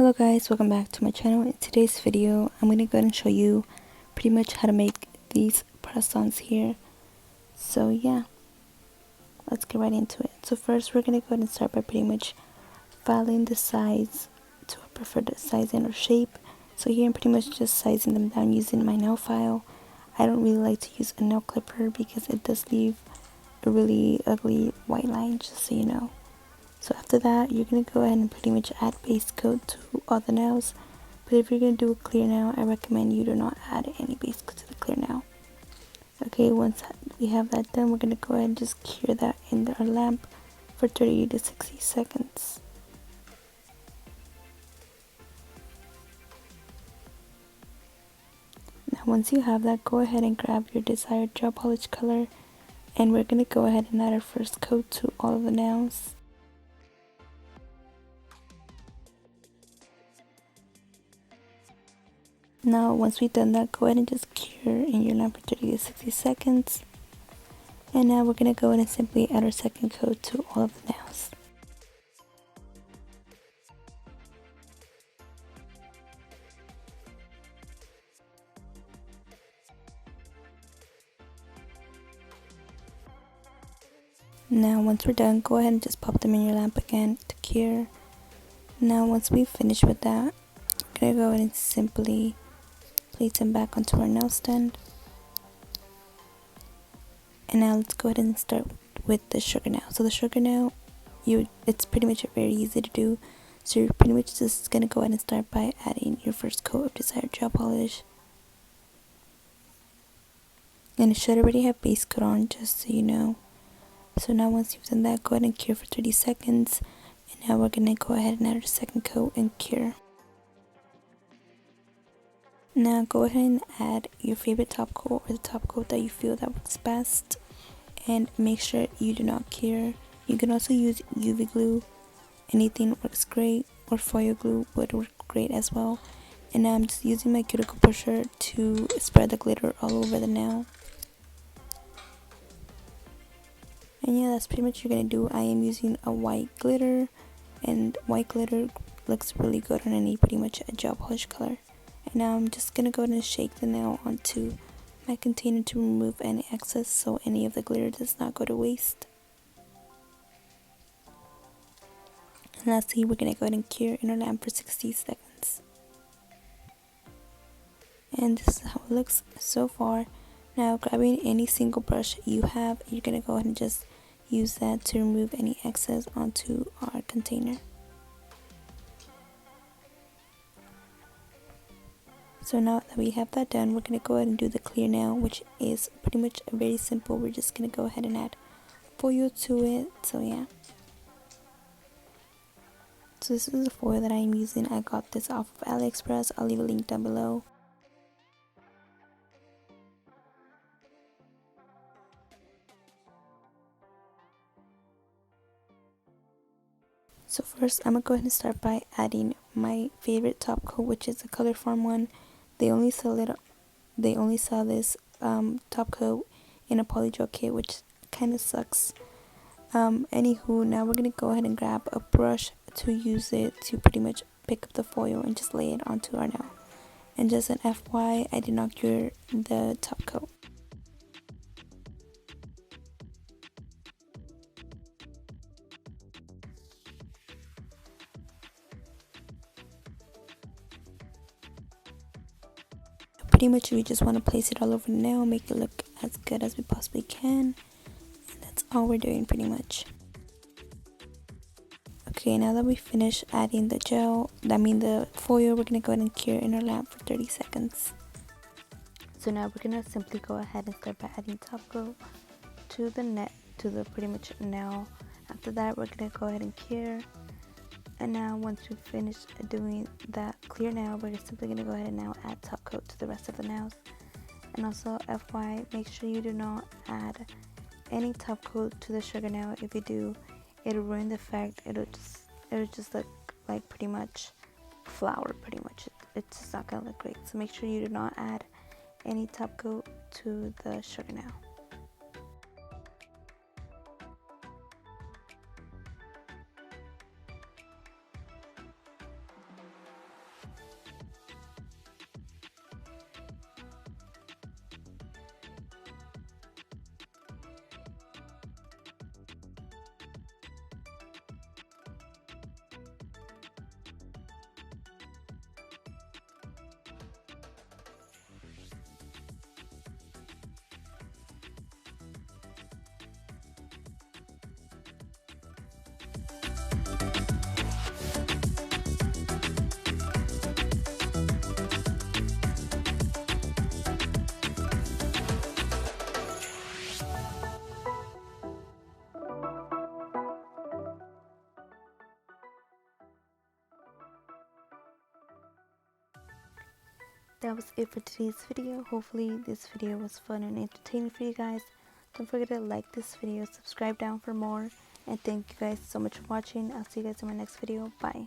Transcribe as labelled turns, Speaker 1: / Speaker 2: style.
Speaker 1: Hello guys, welcome back to my channel. In today's video, I'm going to go ahead and show you pretty much how to make these press-ons here. So yeah, let's get right into it. So first we're going to go ahead and start by pretty much filing the sides to a preferred size and or shape. So here I'm pretty much just sizing them down using my nail file. I don't really like to use a nail clipper because it does leave a really ugly white line, just so you know. So after that, you're going to go ahead and pretty much add base coat to all the nails. But if you're going to do a clear nail, I recommend you do not add any base coat to the clear nail. Okay, once we have that done, we're going to go ahead and just cure that in our lamp for 30 to 60 seconds. Now once you have that, go ahead and grab your desired gel polish color. And we're going to go ahead and add our first coat to all of the nails. Now once we've done that, go ahead and just cure in your lamp for 30 to 60 seconds. And now we're going to go ahead and simply add our second coat to all of the nails. Now once we're done, go ahead and just pop them in your lamp again to cure. Now once we've finished with that, we're going to go ahead and simply place them back onto our nail stand. And now let's go ahead and start with the sugar nail. So the sugar nail, it's pretty much very easy to do. So you're pretty much just going to go ahead and start by adding your first coat of desired gel polish. And it should already have base coat on, just so you know. So now once you've done that, go ahead and cure for 30 seconds. And now we're going to go ahead and add our second coat and cure. Now go ahead and add your favorite top coat or the top coat that you feel that works best. And make sure you do not cure. You can also use UV glue. Anything works great, or foil glue would work great as well. And now I'm just using my cuticle pusher to spread the glitter all over the nail. And yeah, that's pretty much what you're going to do. I am using a white glitter, and white glitter looks really good on any pretty much a gel polish color. And now I'm just going to go ahead and shake the nail onto my container to remove any excess so any of the glitter does not go to waste. And lastly, we're going to go ahead and cure in our lamp for 60 seconds. And this is how it looks so far. Now grabbing any single brush you have, you're going to go ahead and just use that to remove any excess onto our container. So now that we have that done, we're going to go ahead and do the clear nail, which is pretty much very simple. We're just going to go ahead and add foil to it. So yeah. So this is the foil that I'm using. I got this off of AliExpress. I'll leave a link down below. So first, I'm going to go ahead and start by adding my favorite top coat, which is the Color Farm one. They only sell this top coat in a polygel kit, which kind of sucks. Anywho, now we're going to go ahead and grab a brush to use it to pretty much pick up the foil and just lay it onto our nail. And just an FYI, I did not cure the top coat. Pretty much we just want to place it all over the nail, make it look as good as we possibly can. And that's all we're doing pretty much. Okay, now that we finish adding the the foil, we're going to go ahead and cure in our lamp for 30 seconds. So now we're going to simply go ahead and start by adding top coat to the pretty much nail. After that, we're going to go ahead and cure. And now once we finish doing that clear nail, we're simply going to go ahead and now add top coat to the rest of the nails. And also FYI, make sure you do not add any top coat to the sugar nail. If you do, it'll ruin the effect. It'll just look like pretty much flour, pretty much. It's just not going to look great. So make sure you do not add any top coat to the sugar nail. that was it for today's video. Hopefully this video was fun and entertaining for you guys. Don't forget to like this video, subscribe down for more, and thank you guys so much for watching. I'll see you guys in my next video. Bye.